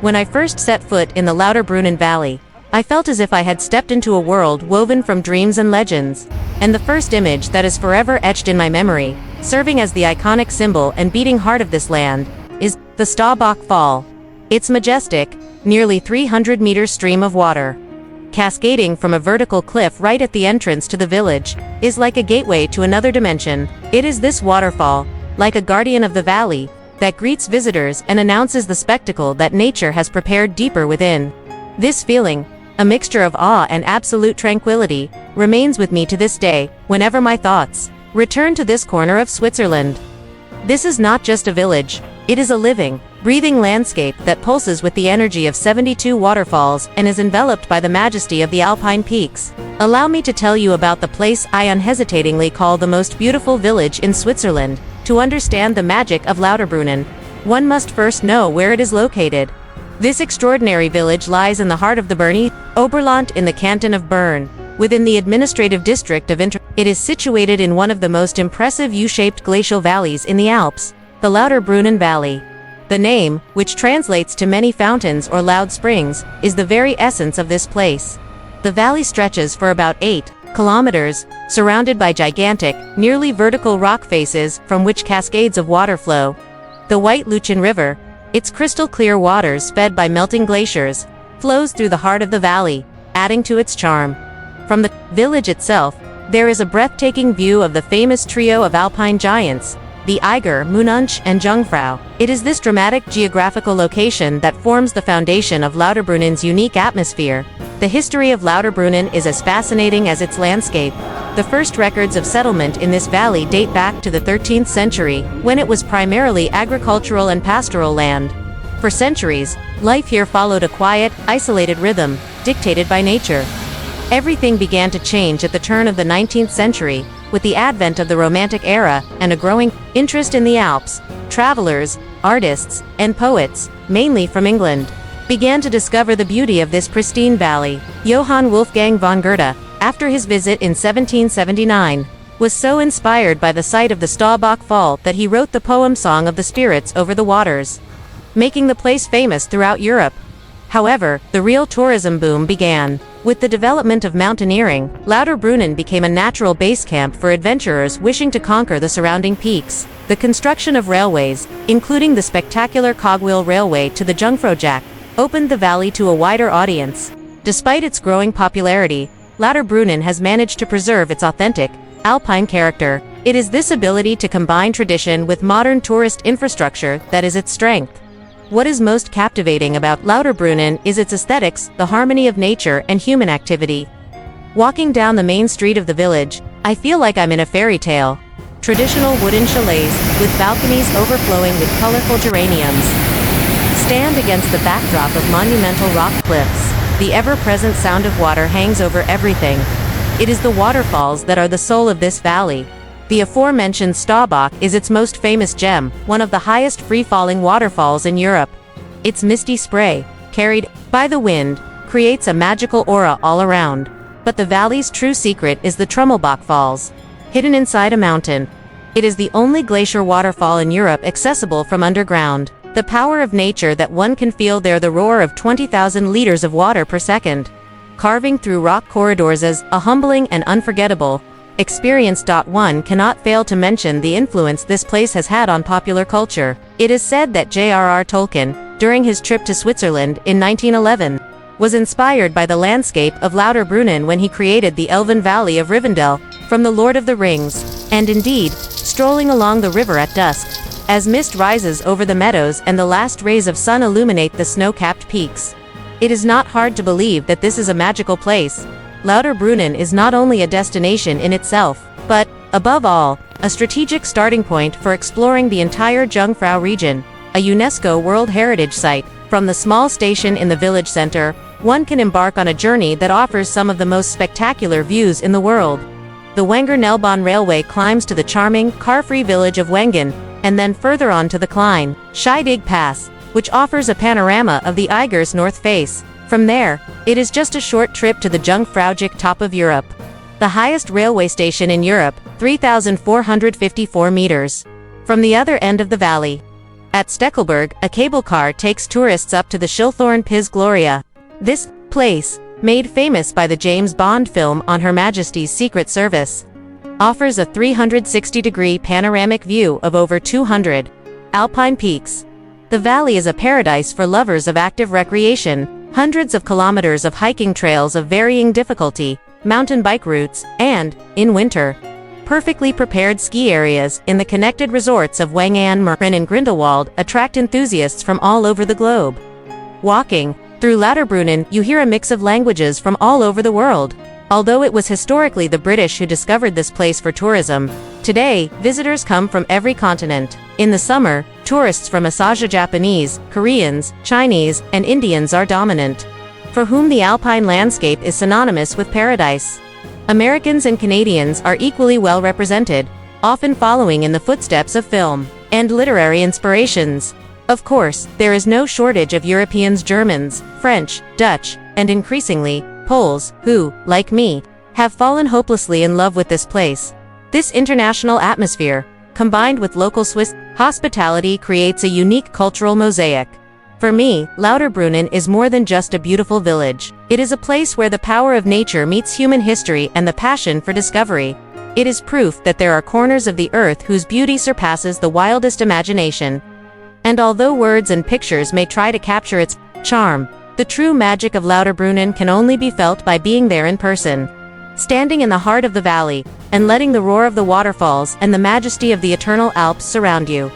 When I first set foot in the Lauterbrunnen Valley, I felt as if I had stepped into a world woven from dreams and legends. And the first image that is forever etched in my memory, serving as the iconic symbol and beating heart of this land, is the Staubbach Fall. Its majestic, nearly 300-meter stream of water, cascading from a vertical cliff right at the entrance to the village, is like a gateway to another dimension. It is this waterfall, like a guardian of the valley, that greets visitors and announces the spectacle that nature has prepared deeper within. This feeling, a mixture of awe and absolute tranquility, remains with me to this day, whenever my thoughts return to this corner of Switzerland. This is not just a village, it is a living, breathing landscape that pulses with the energy of 72 waterfalls and is enveloped by the majesty of the alpine peaks. Allow me to tell you about the place I unhesitatingly call the most beautiful village in Switzerland. To understand the magic of Lauterbrunnen, one must first know where it is located. This extraordinary village lies in the heart of the Bernese Oberland in the canton of Bern, within the administrative district of It is situated in one of the most impressive U-shaped glacial valleys in the Alps, the Lauterbrunnen Valley. The name, which translates to many fountains or loud springs, is the very essence of this place. The valley stretches for about 8 kilometers, surrounded by gigantic, nearly vertical rock faces from which cascades of water flow. The White Lütjen River, its crystal-clear waters fed by melting glaciers, flows through the heart of the valley, adding to its charm. From the village itself, there is a breathtaking view of the famous trio of alpine giants, the Eiger, Mununch, and Jungfrau. It is this dramatic geographical location that forms the foundation of Lauterbrunnen's unique atmosphere. The history of Lauterbrunnen is as fascinating as its landscape. The first records of settlement in this valley date back to the 13th century, when it was primarily agricultural and pastoral land. For centuries, life here followed a quiet, isolated rhythm, dictated by nature. Everything began to change at the turn of the 19th century, with the advent of the Romantic era and a growing interest in the Alps. Travelers, artists, and poets, mainly from England, began to discover the beauty of this pristine valley. Johann Wolfgang von Goethe, after his visit in 1779, was so inspired by the sight of the Staubbach Fall that he wrote the poem Song of the Spirits over the waters, making the place famous throughout Europe. However, the real tourism boom began. With the development of mountaineering, Lauterbrunnen became a natural base camp for adventurers wishing to conquer the surrounding peaks. The construction of railways, including the spectacular cogwheel railway to the Jungfrau Region, opened the valley to a wider audience. Despite its growing popularity, Lauterbrunnen has managed to preserve its authentic, alpine character. It is this ability to combine tradition with modern tourist infrastructure that is its strength. What is most captivating about Lauterbrunnen is its aesthetics, the harmony of nature and human activity. Walking down the main street of the village, I feel like I'm in a fairy tale. Traditional wooden chalets, with balconies overflowing with colorful geraniums, stand against the backdrop of monumental rock cliffs. The ever-present sound of water hangs over everything. It is the waterfalls that are the soul of this valley. The aforementioned Staubbach is its most famous gem, one of the highest free-falling waterfalls in Europe. Its misty spray, carried by the wind, creates a magical aura all around. But the valley's true secret is the Trummelbach Falls, hidden inside a mountain. It is the only glacier waterfall in Europe accessible from underground. The power of nature that one can feel there, the roar of 20,000 liters of water per second, carving through rock corridors, is a humbling and unforgettable experience. One cannot fail to mention the influence this place has had on popular culture. It is said that J.R.R. Tolkien, during his trip to Switzerland in 1911, was inspired by the landscape of Lauterbrunnen when he created the Elven Valley of Rivendell from The Lord of the Rings. And indeed, strolling along the river at dusk, as mist rises over the meadows and the last rays of sun illuminate the snow-capped peaks, it is not hard to believe that this is a magical place. Lauterbrunnen is not only a destination in itself, but, above all, a strategic starting point for exploring the entire Jungfrau region, a UNESCO World Heritage Site. From the small station in the village center, one can embark on a journey that offers some of the most spectacular views in the world. The Wenger-Nelbahn Railway climbs to the charming, car-free village of Wengen, and then further on to the Klein Scheidig Pass, which offers a panorama of the Eiger's north face. From there, it is just a short trip to the Jungfrau Region, top of Europe, the highest railway station in Europe, 3,454 meters. From the other end of the valley, At Steckelberg, a cable car takes tourists up to the Schilthorn Piz Gloria. This place, made famous by the James Bond film on Her Majesty's Secret Service, offers a 360-degree panoramic view of over 200 alpine peaks. The valley is a paradise for lovers of active recreation, hundreds of kilometers of hiking trails of varying difficulty, mountain bike routes, and, in winter, perfectly prepared ski areas in the connected resorts of Wangan Marin and Grindelwald attract enthusiasts from all over the globe. Walking through Lauterbrunnen, you hear a mix of languages from all over the world. Although it was historically the British who discovered this place for tourism, today, visitors come from every continent. In the summer, tourists from Asia, Japanese, Koreans, Chinese, and Indians are dominant, for whom the alpine landscape is synonymous with paradise. Americans and Canadians are equally well represented, often following in the footsteps of film and literary inspirations. Of course, there is no shortage of Europeans, Germans, French, Dutch, and increasingly, Poles, who, like me, have fallen hopelessly in love with this place. This international atmosphere, combined with local Swiss hospitality, creates a unique cultural mosaic. For me, Lauterbrunnen is more than just a beautiful village. It is a place where the power of nature meets human history and the passion for discovery. It is proof that there are corners of the earth whose beauty surpasses the wildest imagination. And although words and pictures may try to capture its charm, the true magic of Lauterbrunnen can only be felt by being there in person. Standing in the heart of the valley, and letting the roar of the waterfalls and the majesty of the eternal Alps surround you.